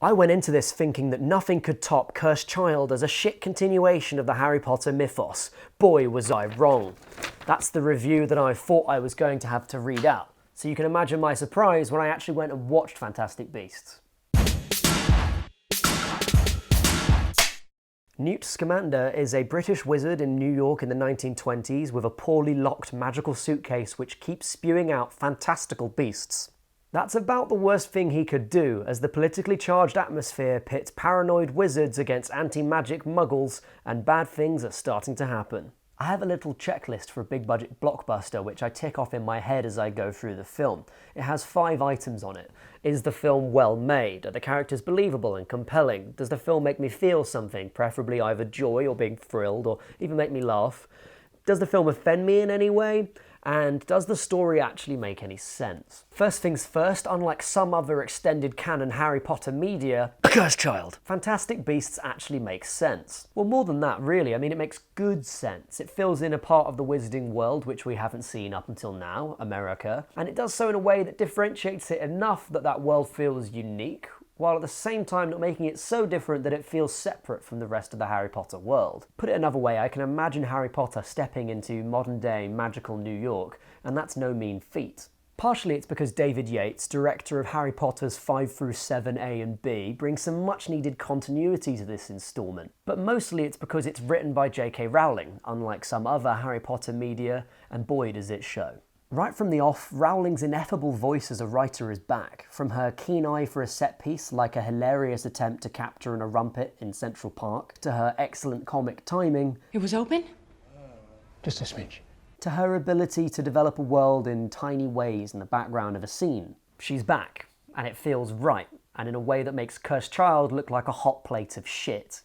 I went into this thinking that nothing could top Cursed Child as a shit continuation of the Harry Potter mythos. Boy, was I wrong. That's the review that I thought I was going to have to read out. So you can imagine my surprise when I actually went and watched Fantastic Beasts. Newt Scamander is a British wizard in New York in the 1920s with a poorly locked magical suitcase which keeps spewing out fantastical beasts. That's about the worst thing he could do, as the politically charged atmosphere pits paranoid wizards against anti-magic muggles, and bad things are starting to happen. I have a little checklist for a big budget blockbuster which I tick off in my head as I go through the film. It has 5 items on it. Is the film well made? Are the characters believable and compelling? Does the film make me feel something, preferably either joy or being thrilled, or even make me laugh? Does the film offend me in any way? And does the story actually make any sense? First things first, unlike some other extended canon Harry Potter media, Cursed Child, Fantastic Beasts actually makes sense. Well, more than that, really. I mean, it makes good sense. It fills in a part of the wizarding world which we haven't seen up until now, America, and it does so in a way that differentiates it enough that that world feels unique, while at the same time not making it so different that it feels separate from the rest of the Harry Potter world. Put it another way, I can imagine Harry Potter stepping into modern-day magical New York, and that's no mean feat. Partially it's because David Yates, director of Harry Potter's 5 through 7A and B, brings some much-needed continuity to this instalment, but mostly it's because it's written by J.K. Rowling, unlike some other Harry Potter media, and boy does it show. Right from the off, Rowling's ineffable voice as a writer is back, from her keen eye for a set piece like a hilarious attempt to capture a rumpet in Central Park, to her excellent comic timing. It was open? Just a smidge. To her ability to develop a world in tiny ways in the background of a scene. She's back, and it feels right, and in a way that makes Cursed Child look like a hot plate of shit.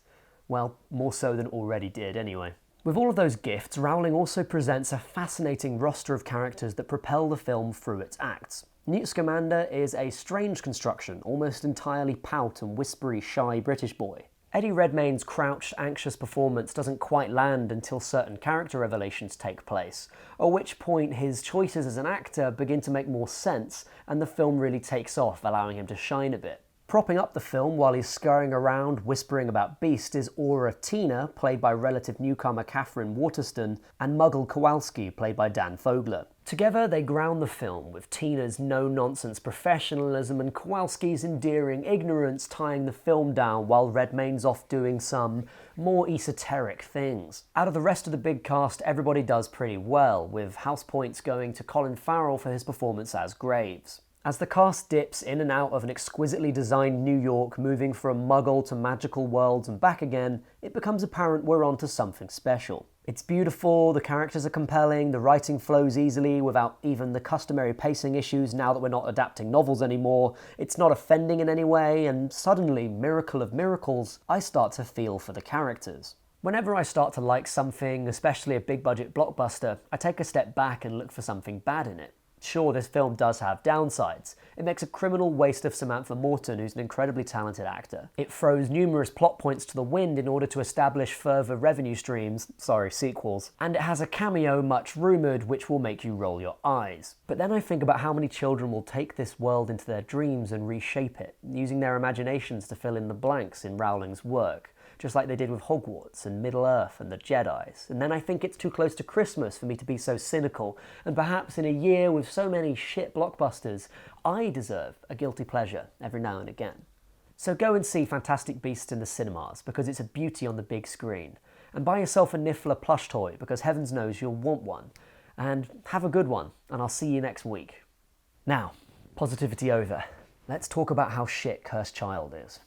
Well, more so than already did anyway. With all of those gifts, Rowling also presents a fascinating roster of characters that propel the film through its acts. Newt Scamander is a strange construction, almost entirely pout and whispery, shy British boy. Eddie Redmayne's crouched, anxious performance doesn't quite land until certain character revelations take place, at which point his choices as an actor begin to make more sense and the film really takes off, allowing him to shine a bit. Propping up the film while he's scurrying around whispering about Beast is Aura Tina, played by relative newcomer Catherine Waterston, and Muggle Kowalski, played by Dan Fogler. Together they ground the film, with Tina's no-nonsense professionalism and Kowalski's endearing ignorance tying the film down while Redmayne's off doing some more esoteric things. Out of the rest of the big cast, everybody does pretty well, with house points going to Colin Farrell for his performance as Graves. As the cast dips in and out of an exquisitely designed New York, moving from Muggle to magical worlds and back again, it becomes apparent we're onto something special. It's beautiful, the characters are compelling, the writing flows easily without even the customary pacing issues now that we're not adapting novels anymore, it's not offending in any way, and suddenly, miracle of miracles, I start to feel for the characters. Whenever I start to like something, especially a big budget blockbuster, I take a step back and look for something bad in it. Sure, this film does have downsides. It makes a criminal waste of Samantha Morton, who's an incredibly talented actor. It throws numerous plot points to the wind in order to establish further revenue streams, sequels. And it has a cameo much rumoured which will make you roll your eyes. But then I think about how many children will take this world into their dreams and reshape it, using their imaginations to fill in the blanks in Rowling's work. Just like they did with Hogwarts and Middle-earth and the Jedis. And then I think it's too close to Christmas for me to be so cynical, and perhaps in a year with so many shit blockbusters, I deserve a guilty pleasure every now and again. So go and see Fantastic Beasts in the cinemas, because it's a beauty on the big screen. And buy yourself a Niffler plush toy, because heavens knows you'll want one. And have a good one, and I'll see you next week. Now, positivity over. Let's talk about how shit Cursed Child is.